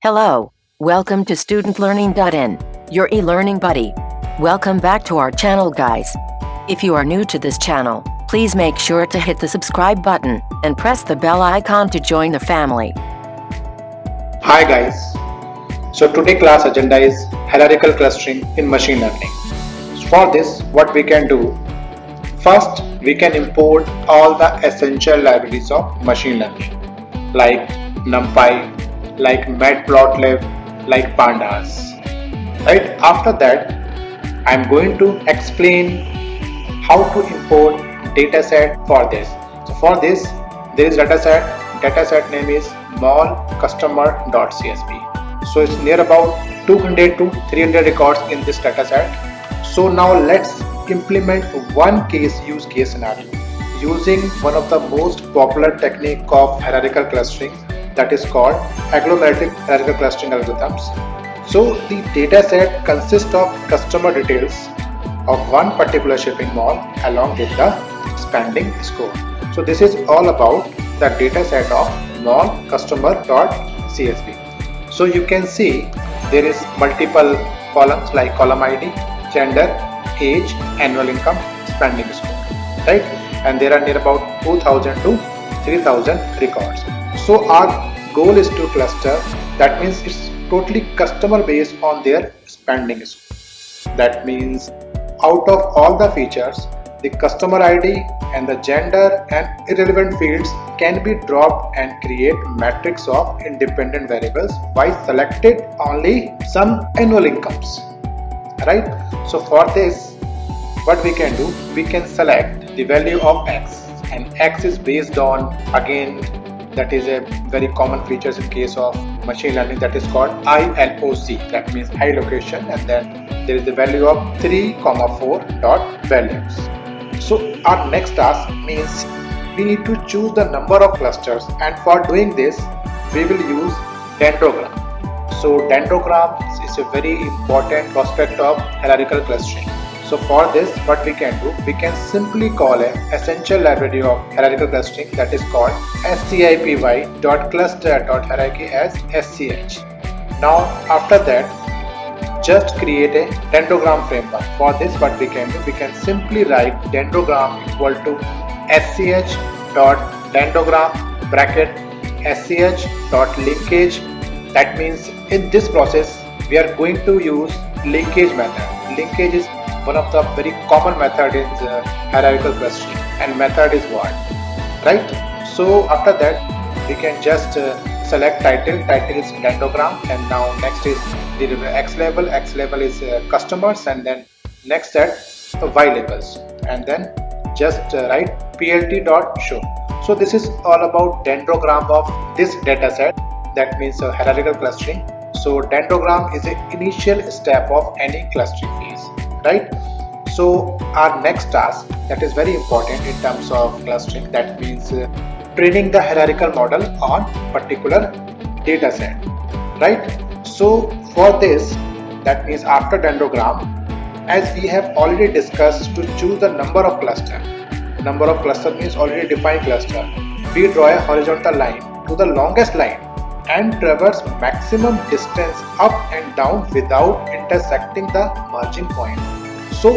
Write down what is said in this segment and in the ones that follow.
Hello, welcome to studentlearning.in, your e-learning buddy. Welcome back to our channel, guys. If you are new to this channel, please make sure to hit the subscribe button and press the bell icon to join the family. Hi guys, so today class agenda is hierarchical clustering in machine learning. So for this, what we can do, first we can import all the essential libraries of machine learning like NumPy, like matplotlib, like pandas. Right after that, I am going to explain how to import dataset for this. So for this, there is dataset name is mall_customer.csv. So it's near about 200 to 300 records in this dataset. So now let's implement one use case scenario using one of the most popular technique of hierarchical clustering, that is called agglomerative hierarchical clustering algorithms. So the dataset consists of customer details of one particular shopping mall along with the expanding score. So this is all about the dataset of mall_customer.csv. So you can see there is multiple columns like column ID, gender, age, annual income, expanding score, right? And there are near about 2000 to 3000 records. So our goal is to cluster, that means it's totally customer based on their spending score. That means out of all the features, the customer ID and the gender and irrelevant fields can be dropped and create matrix of independent variables by selected only some annual incomes, right? So for this, what we can do, we can select the value of x, and x is based on, again, that is a very common features in case of machine learning, that is called ILOC, that means high location, and then there is the value of 3,4 dot values. So our next task means we need to choose the number of clusters, and for doing this we will use dendrogram. So dendrogram is a very important prospect of hierarchical clustering. So for this, what we can do, we can simply call an essential library of hierarchical clustering, that is called scipy.cluster.hierarchy as sch. Now after that, just create a dendrogram framework. For this, what we can do, we can simply write dendrogram equal to sch.dendrogram bracket sch.linkage. That means in this process we are going to use linkage method. Linkage is one of the very common method in the hierarchical clustering, and method is what, right? So after that, we can just select title is dendrogram, and now next is the x label is customers, and then next set y labels, and then just write plt.show. So this is all about dendrogram of this dataset, that means hierarchical clustering. So dendrogram is the initial step of any clustering phase, right? So our next task, that is very important in terms of clustering, that means training the hierarchical model on particular data set, right? So for this, that means after dendrogram, as we have already discussed, to choose the number of cluster means already defined cluster, we draw a horizontal line to the longest line and traverse maximum distance up and down without intersecting the merging point. So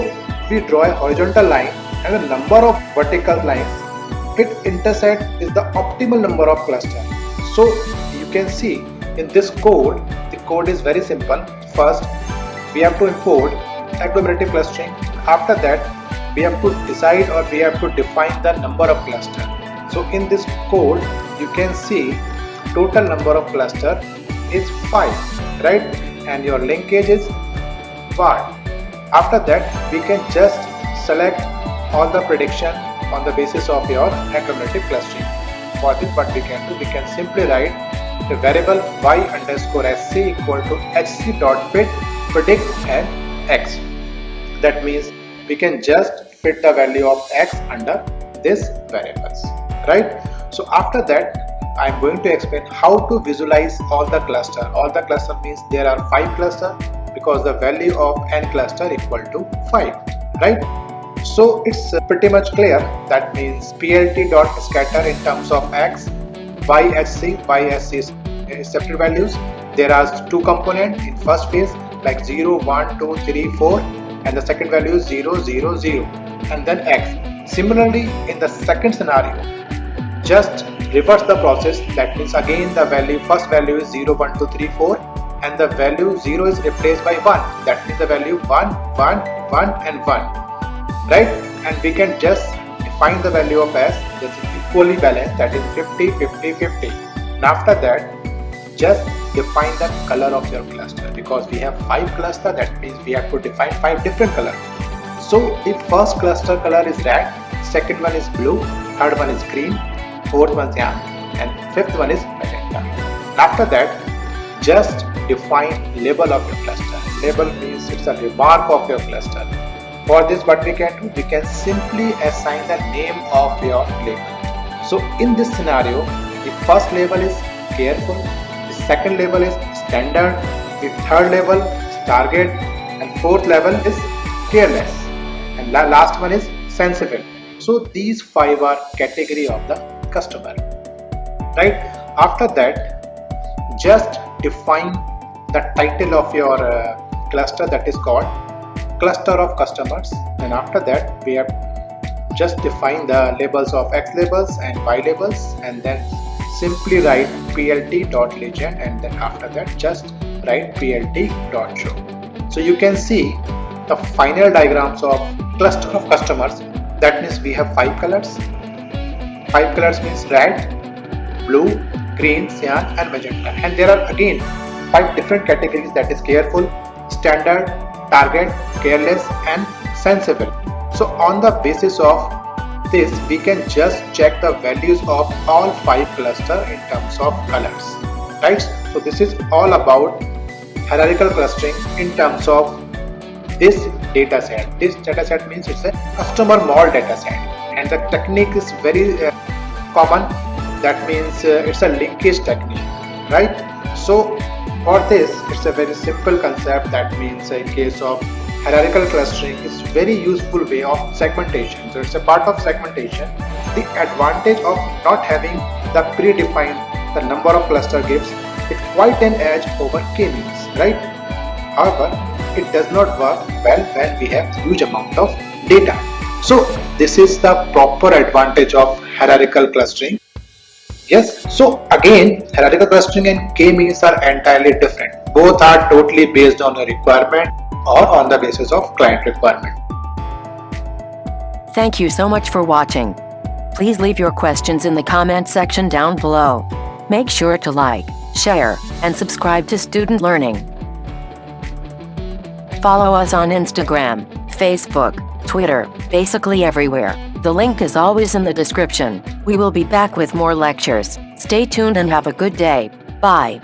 we draw a horizontal line, and the number of vertical lines it intersect is the optimal number of clusters. So you can see in this code, the code is very simple. First, we have to import agglomerative clustering. After that, we have to decide, or we have to define the number of clusters. So in this code, you can see total number of cluster is 5, right? And your linkage is var. After that, we can just select all the prediction on the basis of your agglomerative clustering. For this, what we can do, we can simply write the variable y_sc equal to hc.fit predict and x. That means we can just fit the value of x under this variables, right? So after that, I am going to explain how to visualize all the cluster. All the cluster means there are 5 cluster, because the value of n cluster equal to 5, right? So it's pretty much clear. That means plt.scatter in terms of x, y sc is separate values, there are two components in first phase like 0, 1, 2, 3, 4, and the second value is 0, 0, 0, and then x. Similarly, in the second scenario, just reverse the process. That means again the first value is 0, 1, 2, 3, 4, and the value 0 is replaced by 1. That means the value 1, 1, 1 and 1, right? And we can just define the value of s that is equally balanced, that is 50, 50, 50. And after that, just define the color of your cluster. Because we have 5 clusters, that means we have to define 5 different colors. So the first cluster color is red, second one is blue, third one is green, fourth one is cyan, and fifth one is magenta. After that, just define label of your cluster. Label means it's a remark of your cluster. For this, what we can do, we can simply assign the name of your label. So in this scenario, the first label is careful, the second label is standard, the third label is target, and fourth level is careless, and the last one is sensible. So these 5 are category of the customer, right? After that, just define the title of your cluster, that is called cluster of customers. And after that, we have just define the labels of x labels and y labels, and then simply write plt.legend, and then after that just write plt.show. So you can see the final diagrams of cluster of customers. That means we have 5 colors. 5 colors means red, blue, green, cyan and magenta. And there are again 5 different categories, that is careful, standard, target, careless and sensible. So on the basis of this, we can just check the values of all 5 clusters in terms of colors, right? So this is all about hierarchical clustering in terms of this dataset. This dataset means it's a customer model dataset, and the technique is very common. That means it's a linkage technique, right? So for this, it's a very simple concept. That means in case of hierarchical clustering is very useful way of segmentation. So it's a part of segmentation. The advantage of not having the predefined the number of cluster gives it quite an edge over k-means, right? However, it does not work well when we have huge amount of data. So this is the proper advantage of hierarchical clustering. Yes, so again, hierarchical clustering and k-means are entirely different. Both are totally based on a requirement or on the basis of client requirement. Thank you so much for watching. Please leave your questions in the comment section down below. Make sure to like, share, and subscribe to Student Learning. Follow us on Instagram, Facebook, Twitter, basically everywhere. The link is always in the description. We will be back with more lectures. Stay tuned and have a good day. Bye.